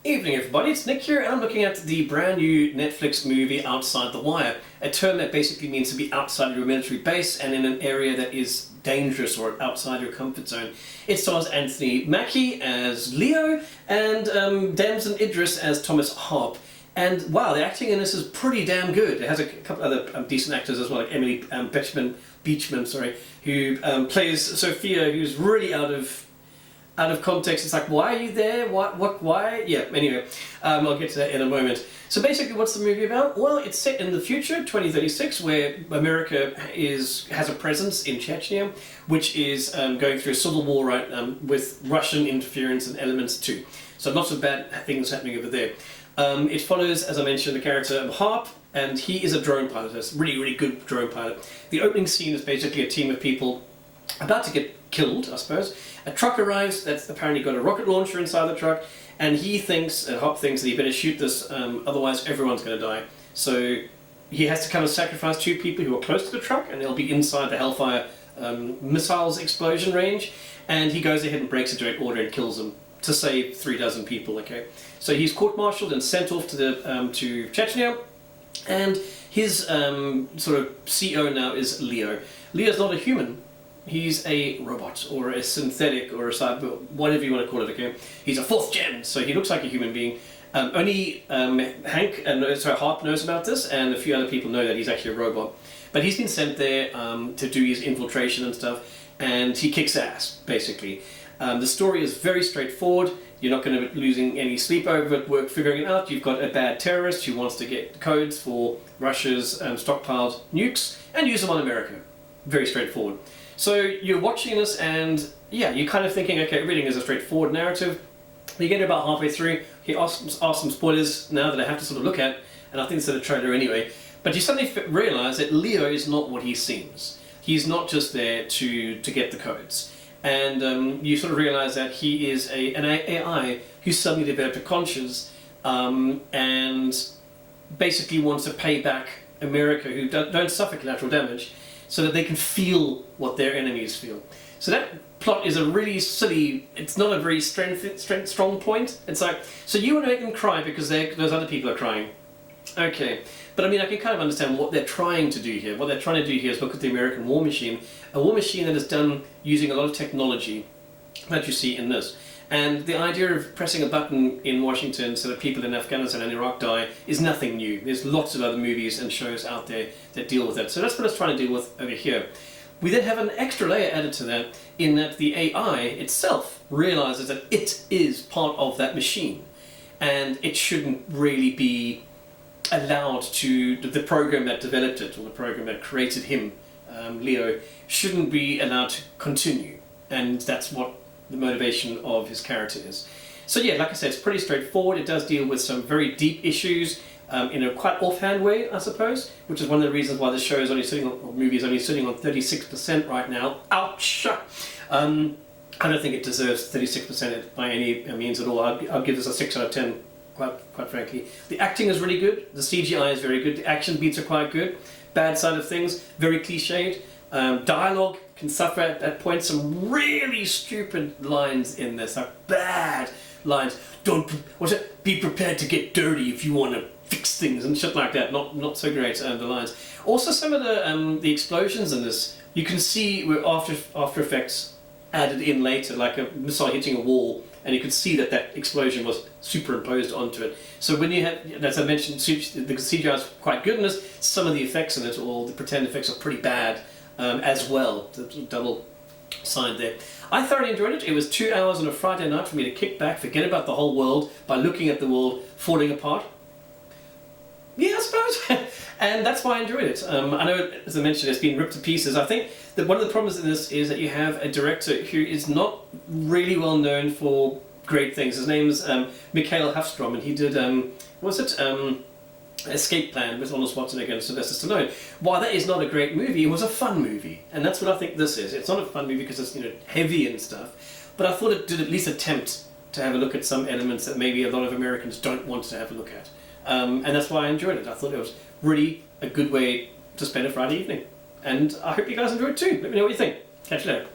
Evening everybody, it's Nick here and I'm looking at the brand new Netflix movie Outside the Wire, a term that basically means to be outside of your military base and in an area that is dangerous or outside your comfort zone. It stars Anthony Mackie as Leo and Damson Idris as Thomas Harp. And wow, the acting in this is pretty damn good. It has a couple other decent actors as well, like Emily Beechman, who plays Sophia, who's really out of context. It's like, why are you there? Why? Yeah, anyway, I'll get to that in a moment. So basically, what's the movie about? Well, it's set in the future, 2036, where America has a presence in Chechnya, which is going through a civil war, right, with Russian interference and elements too. So lots of bad things happening over there. It follows, as I mentioned, the character of Harp, and he is a drone pilot, a really, really good drone pilot. The opening scene is basically a team of people about to get killed, I suppose. A truck arrives that's apparently got a rocket launcher inside the truck, and Harp thinks that he better shoot this, otherwise everyone's going to die. So he has to kind of sacrifice two people who are close to the truck, and they'll be inside the Hellfire missiles explosion range, and he goes ahead and breaks a direct order and kills them to save 36 people. Okay, so he's court-martialed and sent off to Chechnya, and his sort of CO now is Leo. Leo's not a human. He's a robot, or a synthetic, or a cyber, whatever you want to call it, okay? He's a 4th gen, so he looks like a human being. Only Harp knows about this, and a few other people know that he's actually a robot. But he's been sent there to do his infiltration and stuff, and he kicks ass, basically. The story is very straightforward. You're not going to be losing any sleep over it, work figuring it out. You've got a bad terrorist who wants to get codes for Russia's stockpiled nukes, and use them on America. Very straightforward. So you're watching this and yeah, you're kind of thinking, okay, everything is a straightforward narrative. You get about halfway through, he asks some spoilers now that I have to sort of look at, and I think it's in the trailer anyway, but you suddenly realise that Leo is not what he seems. He's not just there to get the codes. And you sort of realise that he is an AI who suddenly developed a conscience and basically wants to pay back America, who don't suffer collateral damage, so that they can feel what their enemies feel. So that plot is a really silly, it's not a very strong point. It's like, so you want to make them cry because those other people are crying. Okay, but I mean, I can kind of understand what they're trying to do here. What they're trying to do here is look at the American war machine, a war machine that is done using a lot of technology that you see in this. And the idea of pressing a button in Washington so that people in Afghanistan and Iraq die is nothing new. There's lots of other movies and shows out there that deal with that. So that's what it's trying to deal with over here. We then have an extra layer added to that in that the AI itself realizes that it is part of that machine. And it shouldn't really be allowed to, the program that developed it, or the program that created him, Leo, shouldn't be allowed to continue. And that's what the motivation of his character is. So yeah, like I said, it's pretty straightforward. It does deal with some very deep issues in a quite offhand way, I suppose, which is one of the reasons why the show is only sitting on, or movie is only sitting on 36% right now. Ouch! I don't think it deserves 36% by any means at all. I'll give this a 6 out of 10, quite frankly. The acting is really good. The CGI is very good. The action beats are quite good. Bad side of things, very cliched. Dialogue can suffer at points. Some really stupid lines in this, like bad lines. Be prepared to get dirty if you want to fix things and shit like that. Not so great, the lines. Also, some of the explosions in this, you can see where After Effects added in later, like a missile hitting a wall, and you could see that explosion was superimposed onto it. So when you have, as I mentioned, the CGI is quite good in this. Some of the effects in it, or the pretend effects, are pretty bad. As well, the double side there. I thoroughly enjoyed it. It was 2 hours on a Friday night for me to kick back, forget about the whole world by looking at the world falling apart. Yeah, I suppose. And that's why I enjoyed it. I know, as I mentioned, it's been ripped to pieces. I think that one of the problems in this is that you have a director who is not really well known for great things. His name is Mikael Hafstrom, and he did, Escape Plan with Arnold Schwarzenegger and Sylvester Stallone. While that is not a great movie, it was a fun movie, and that's what I think this is. It's not a fun movie because it's heavy and stuff, but I thought it did at least attempt to have a look at some elements that maybe a lot of Americans don't want to have a look at, and that's why I enjoyed it. I thought it was really a good way to spend a Friday evening, and I hope you guys enjoyed it too. Let me know what you think. Catch you later.